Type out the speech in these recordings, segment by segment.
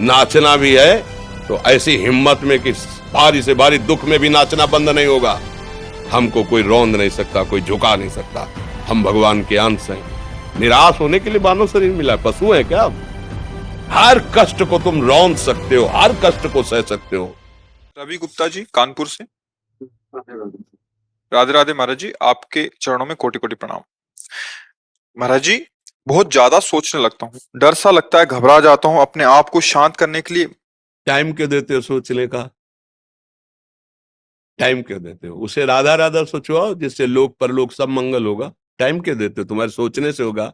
नाचना भी है तो ऐसी हिम्मत में कि भारी से भारी दुख में भी नाचना बंद नहीं होगा। हमको कोई रौंद नहीं सकता, कोई झुका नहीं सकता। हम भगवान के अंश हैं। निराश होने के लिए मानव शरीर मिला है, पशु है क्या? हर कष्ट को तुम रौंद सकते हो, हर कष्ट को सह सकते हो। रवि गुप्ता जी कानपुर से। राधे राधे महाराज जी, आपके चरणों में कोटि कोटि प्रणाम। महाराज जी, बहुत ज्यादा सोचने लगता हूँ, डर सा लगता है, घबरा जाता हूँ। अपने आप को शांत करने के लिए टाइम क्यों देते हो सोचने का? टाइम क्यों देते हो? उसे राधा राधा सोचो, जिससे लोक परलोक सब मंगल होगा। टाइम क्यों देते हो? तुम्हारे सोचने से होगा।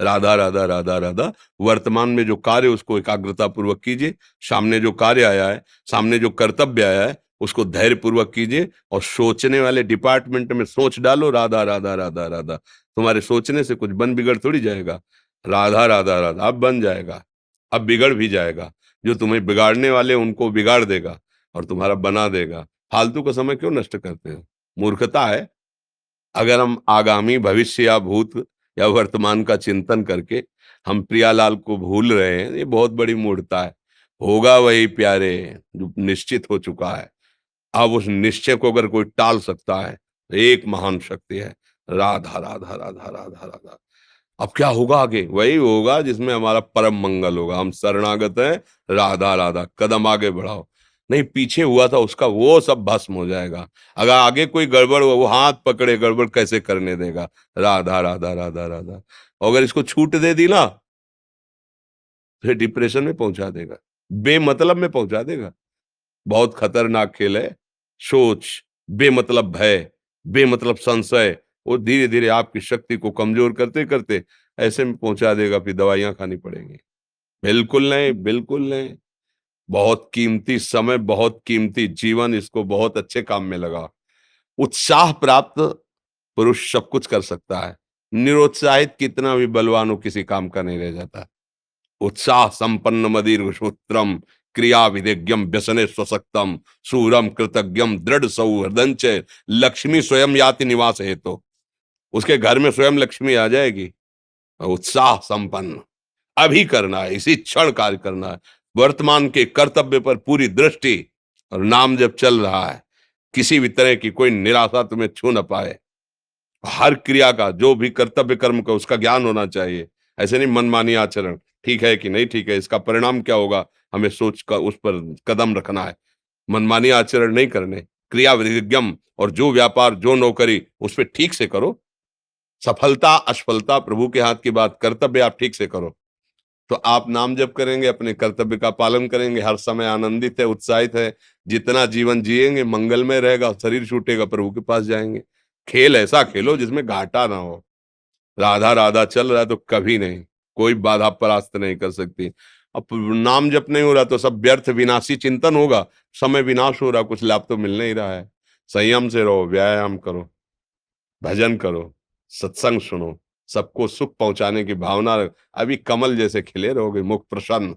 राधा राधा राधा राधा। वर्तमान में जो कार्य उसको एकाग्रता पूर्वक कीजिए। सामने जो कार्य आया है, सामने जो कर्तव्य आया है, उसको धैर्य पूर्वक कीजिए। और सोचने वाले डिपार्टमेंट में सोच डालो राधा राधा राधा राधा। तुम्हारे सोचने से कुछ बन बिगड़ थोड़ी जाएगा। राधा राधा राधा अब बन जाएगा, अब बिगड़ भी जाएगा। जो तुम्हें बिगाड़ने वाले उनको बिगाड़ देगा और तुम्हारा बना देगा। फालतू का समय क्यों नष्ट करते हो? मूर्खता है। अगर हम आगामी भविष्य या भूत या वर्तमान का चिंतन करके हम प्रियालाल को भूल रहे हैं, ये बहुत बड़ी मूर्खता है। होगा वही प्यारे जो निश्चित हो चुका है। अब उस निश्चय को अगर कोई टाल सकता है तो एक महान शक्ति है, राधा राधा राधा राधा राधा। अब क्या होगा आगे? वही होगा जिसमें हमारा परम मंगल होगा। हम शरणागत हैं, राधा राधा। कदम आगे बढ़ाओ। नहीं, पीछे हुआ था उसका वो सब भस्म हो जाएगा। अगर आगे कोई गड़बड़ हुआ, वो हाथ पकड़े गड़बड़ कैसे करने देगा? राधा राधा राधा राधा। और अगर इसको छूट दे दी ना, फिर डिप्रेशन में पहुंचा देगा, बेमतलब में पहुंचा देगा। बहुत खतरनाक खेल है। सोच, बेमतलब भय, बेमतलब संशय, वो धीरे धीरे आपकी शक्ति को कमजोर करते करते ऐसे में पहुंचा देगा, फिर दवाइयां खानी पड़ेंगी। बिल्कुल नहीं, बिल्कुल नहीं। बहुत कीमती समय, बहुत कीमती जीवन, इसको बहुत अच्छे काम में लगा। उत्साह प्राप्त पुरुष सब कुछ कर सकता है। निरुत्साहित कितना भी बलवान हो, किसी काम का नहीं रह जाता। उत्साह संपन्न मदीर्घ सूत्रम क्रिया विदेग्यम व्यसने स्वसक्तम सूरम कृतज्ञम दृढ़ सौहृदंच लक्ष्मी स्वयं याति निवास है। तो उसके घर में स्वयं लक्ष्मी आ जाएगी। उत्साह संपन्न अभी करना है, इसी क्षण कार्य करना है। वर्तमान के कर्तव्य पर पूरी दृष्टि। और नाम जब चल रहा है, किसी भी तरह की कोई निराशा तुम्हें छू न पाए। हर क्रिया का, जो भी कर्तव्य कर्म का, उसका ज्ञान होना चाहिए। ऐसे नहीं मनमानी आचरण, ठीक है कि नहीं ठीक है, इसका परिणाम क्या होगा, हमें सोच कर उस पर कदम रखना है। मनमानी आचरण नहीं करने। क्रिया विधिज्ञम, और जो व्यापार जो नौकरी उस पर ठीक से करो। सफलता असफलता प्रभु के हाथ की बात, कर्तव्य आप ठीक से करो तो आप नाम जप करेंगे, अपने कर्तव्य का पालन करेंगे, हर समय आनंदित है, उत्साहित है। जितना जीवन जिएंगे मंगलमय रहेगा। शरीर छूटेगा, प्रभु के पास जाएंगे। खेल ऐसा खेलो जिसमें घाटा ना हो। राधा राधा चल रहा है तो कभी नहीं, कोई बाधा परास्त नहीं कर सकती। अब नाम जप नहीं हो रहा तो सब व्यर्थ विनाशी चिंतन होगा। समय विनाश हो रहा, कुछ लाभ तो मिल नहीं रहा है। संयम से रहो, व्यायाम करो, भजन करो, सत्संग सुनो, सबको सुख पहुंचाने की भावना अभी कमल जैसे खिले रहोगे, मुख प्रसन्न,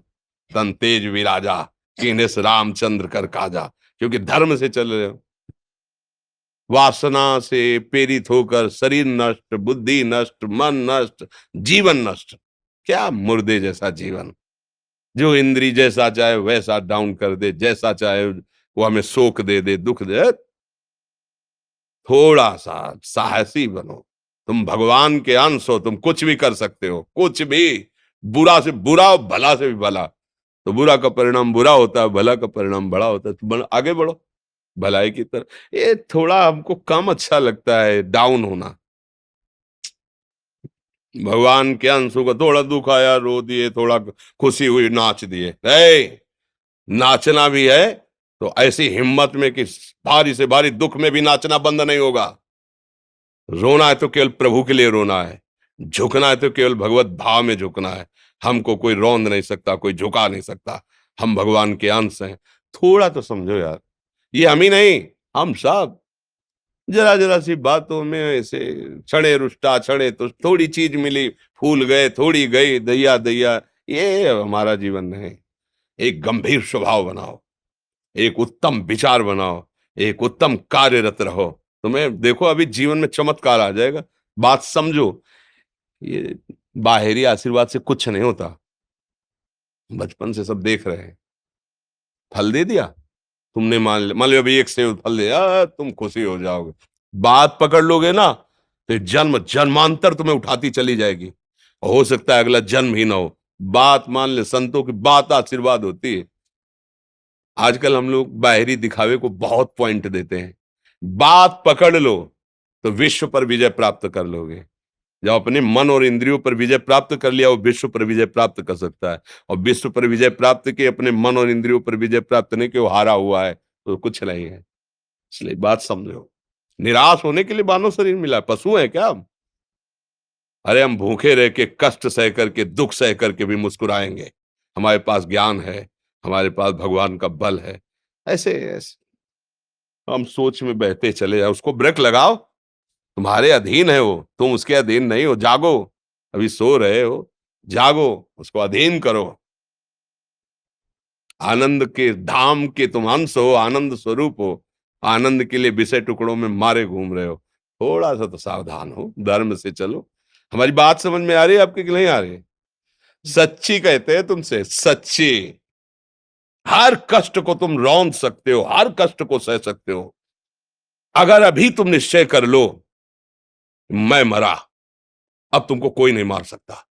तन तेज विराजा, कीन्हे से रामचंद्र कर काजा। क्योंकि धर्म से चल रहे हो। वासना से प्रेरित होकर शरीर नष्ट, बुद्धि नष्ट, मन नष्ट, जीवन नष्ट। क्या मुर्दे जैसा जीवन, जो इंद्री जैसा चाहे वैसा डाउन कर दे, जैसा चाहे वो हमें शोक दे दे, दुख दे। थोड़ा सा साहसी बनो। तुम भगवान के अंश हो, तुम कुछ भी कर सकते हो, कुछ भी। बुरा से बुरा और भला से भी भला। तो बुरा का परिणाम बुरा होता है, भला का परिणाम बड़ा होता है। तो आगे बढ़ो भलाई की तरफ। ये थोड़ा हमको कम अच्छा लगता है डाउन होना। भगवान के अंशों का थोड़ा दुख आया रो दिए, थोड़ा खुशी हुई नाच दिए। नाचना भी है तो ऐसी हिम्मत में कि भारी से भारी दुख में भी नाचना बंद नहीं होगा। रोना है तो केवल प्रभु के लिए रोना है। झुकना है तो केवल भगवत भाव में झुकना है। हमको कोई रौंद नहीं सकता, कोई झुका नहीं सकता। हम भगवान के अंश हैं। थोड़ा तो समझो यार, ये हम ही नहीं, हम सब जरा जरा सी बातों में ऐसे क्षणे रुष्टा क्षणे तो थोड़ी चीज मिली, फूल गए, थोड़ी गई, दैया दैया। ये हमारा जीवन नहीं। एक गंभीर स्वभाव बनाओ, एक उत्तम विचार बनाओ, एक उत्तम कार्यरत रहो। तुम्हें देखो अभी जीवन में चमत्कार आ जाएगा। बात समझो, ये बाहरी आशीर्वाद से कुछ नहीं होता। बचपन से सब देख रहे हैं, फल दे दिया तुमने, मान लो अभी एक सेब फल दिया, तुम खुशी हो जाओगे। बात पकड़ लोगे ना तो जन्म जन्मांतर तुम्हें उठाती चली जाएगी, हो सकता है अगला जन्म ही ना हो। बात मान ले, संतों की बात आशीर्वाद होती है। आजकल हम लोग बाहरी दिखावे को बहुत पॉइंट देते हैं, बात पकड़ लो तो विश्व पर विजय प्राप्त कर लोगे। जब अपने मन और इंद्रियों पर विजय प्राप्त कर लिया, वो विश्व पर विजय प्राप्त कर सकता है। और विश्व पर विजय प्राप्त के अपने मन और इंद्रियों पर विजय प्राप्त नहीं कि वो हारा हुआ है, तो कुछ नहीं है। इसलिए बात समझो, निराश होने के लिए मानव शरीर मिला है, पशु है क्या हम? अरे हम भूखे रह के, कष्ट सह करके, दुख सह करके भी मुस्कुराएंगे। हमारे पास ज्ञान है, हमारे पास भगवान का बल है। ऐसे हम सोच में बहते चले जाओ, उसको ब्रेक लगाओ। तुम्हारे अधीन है वो, तुम उसके अधीन नहीं हो। जागो, अभी सो रहे हो, जागो, उसको अधीन करो। आनंद के धाम के तुम अंश हो, आनंद स्वरूप हो। आनंद के लिए विषय टुकड़ों में मारे घूम रहे हो। थोड़ा सा तो सावधान हो, धर्म से चलो। हमारी बात समझ में आ रही है आपकी कि नहीं आ रही? सच्ची कहते हैं तुमसे, सच्ची। हर कष्ट को तुम रौंद सकते हो, हर कष्ट को सह सकते हो, अगर अभी तुम निश्चय कर लो मैं मरा, अब तुमको कोई नहीं मार सकता।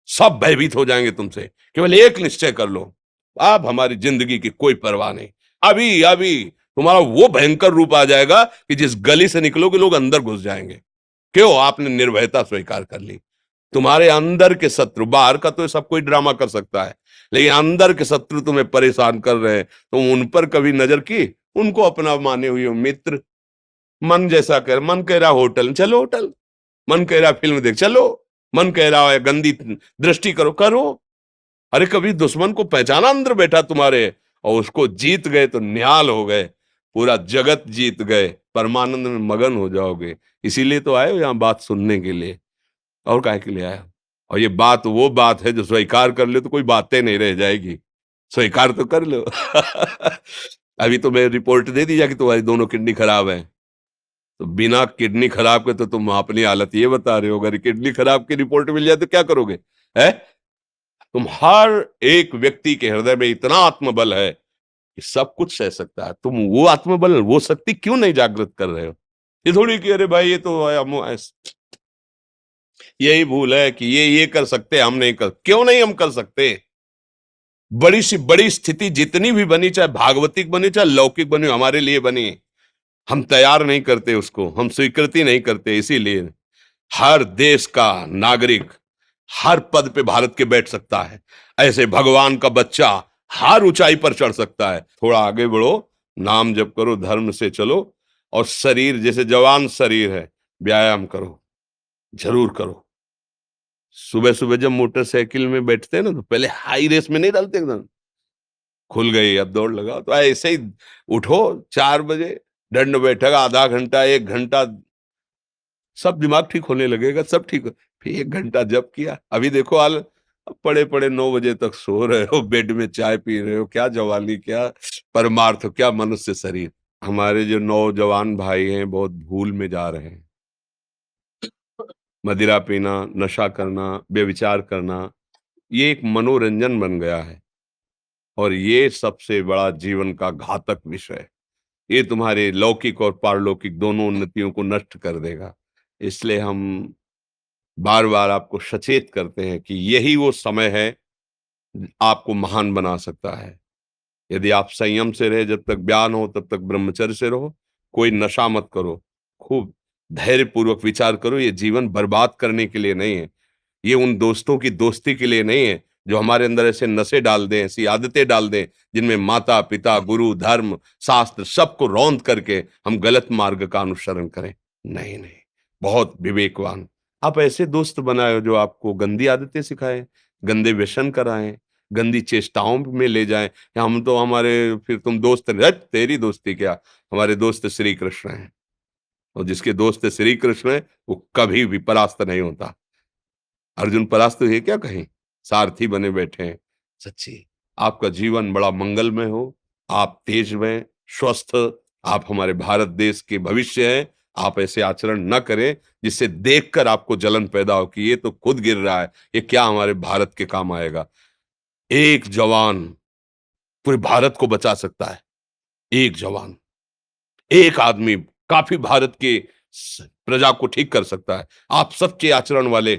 सब भयभीत हो जाएंगे तुमसे। केवल एक निश्चय कर लो, अब हमारी जिंदगी की कोई परवाह नहीं। अभी अभी तुम्हारा वो भयंकर रूप आ जाएगा कि जिस गली से निकलोगे लोग अंदर घुस जाएंगे। क्यों? आपने निर्भयता स्वीकार कर ली। तुम्हारे अंदर के शत्रु, बाहर का तो सब कोई ड्रामा कर सकता है, लेकिन अंदर के शत्रु तुम्हें परेशान कर रहे हैं, तुम उन पर कभी नजर की? उनको अपना माने हुए हो मित्र। मन जैसा कर, मन कह रहा होटल चलो होटल, मन कह रहा फिल्म देख चलो, मन कह रहा है गंदी दृष्टि करो करो। अरे कभी दुश्मन को पहचाना अंदर बैठा तुम्हारे, और उसको जीत गए तो निहाल हो गए, पूरा जगत जीत गए, परमानंद में मगन हो जाओगे। इसीलिए तो आए हो यहाँ बात सुनने के लिए, और काहे के लिए आए हो? और ये बात वो बात है जो स्वीकार कर ले तो कोई बातें नहीं रह जाएगी। स्वीकार तो कर लो। अभी तो मैं रिपोर्ट दे दी जा कि तुम्हारी दोनों किडनी खराब है, तो बिना किडनी खराब के तो तुम अपनी हालत ये बता रहे हो, अगर किडनी खराब की रिपोर्ट मिल जाए तो क्या करोगे? है? तुम हर एक व्यक्ति के हृदय में इतना आत्मबल है कि सब कुछ सह सकता है। तुम वो आत्मबल, वो शक्ति क्यों नहीं जागृत कर रहे हो? ये थोड़ी कि अरे भाई ये तो यही भूल है कि ये कर सकते हैं, हम नहीं कर। क्यों नहीं हम कर सकते? बड़ी सी बड़ी स्थिति जितनी भी बनी, चाहे भागवतिक बनी चाहे लौकिक बनी, हमारे लिए बनी, हम तैयार नहीं करते उसको, हम स्वीकृति नहीं करते। इसीलिए हर देश का नागरिक हर पद पे भारत के बैठ सकता है, ऐसे भगवान का बच्चा हर ऊंचाई पर चढ़ सकता है। थोड़ा आगे बढ़ो, नाम जप करो, धर्म से चलो, और शरीर जैसे जवान शरीर है, व्यायाम करो, जरूर करो। सुबह सुबह जब मोटरसाइकिल में बैठते हैं ना, तो पहले हाई रेस में नहीं डालते, एकदम खुल गई अब दौड़ लगाओ, तो ऐसे ही उठो 4 बजे, दंड बैठक आधा घंटा 1 घंटा, सब दिमाग ठीक होने लगेगा, सब ठीक फिर 1 घंटा जब किया। अभी देखो हाल, पड़े पड़े 9 बजे तक सो रहे हो, बेड में चाय पी रहे हो। क्या जवानी, क्या परमार्थ, क्या मनुष्य शरीर। हमारे जो नौजवान भाई हैं बहुत भूल में जा रहे हैं। मदिरा पीना, नशा करना, व्यभिचार करना, ये एक मनोरंजन बन गया है, और ये सबसे बड़ा जीवन का घातक विषय है। ये तुम्हारे लौकिक और पारलौकिक दोनों उन्नतियों को नष्ट कर देगा। इसलिए हम बार बार आपको सचेत करते हैं कि यही वो समय है आपको महान बना सकता है। यदि आप संयम से रहे, जब तक ज्ञान हो तब तक ब्रह्मचर्य से रहो, कोई नशा मत करो, खूब धैर्य पूर्वक विचार करो। ये जीवन बर्बाद करने के लिए नहीं है, ये उन दोस्तों की दोस्ती के लिए नहीं है जो हमारे अंदर ऐसे नशे डाल दें, ऐसी आदतें डाल दें जिनमें माता पिता गुरु धर्म शास्त्र सबको रौंद करके हम गलत मार्ग का अनुसरण करें। नहीं नहीं, बहुत विवेकवान। आप ऐसे दोस्त बनाए जो आपको गंदी आदतें सिखाएं, गंदे व्यसन कराएं, गंदी चेष्टाओं में ले जाएं। या हम तो हमारे, फिर तुम दोस्त नहीं, हट, तेरी दोस्ती क्या, हमारे दोस्त श्री कृष्ण हैं, और जिसके दोस्त श्री कृष्ण है वो कभी भी परास्त नहीं होता। अर्जुन परास्त हुए क्या कहीं? सारथी बने बैठे हैं। सच्ची आपका जीवन बड़ा मंगलमय हो, आप तेज में स्वस्थ, आप हमारे भारत देश के भविष्य हैं। आप ऐसे आचरण न करें जिससे देखकर आपको जलन पैदा हो कि ये तो खुद गिर रहा है, ये क्या हमारे भारत के काम आएगा। एक जवान पूरे भारत को बचा सकता है। एक जवान, एक आदमी काफी भारत के प्रजा को ठीक कर सकता है। आप सबके आचरण वाले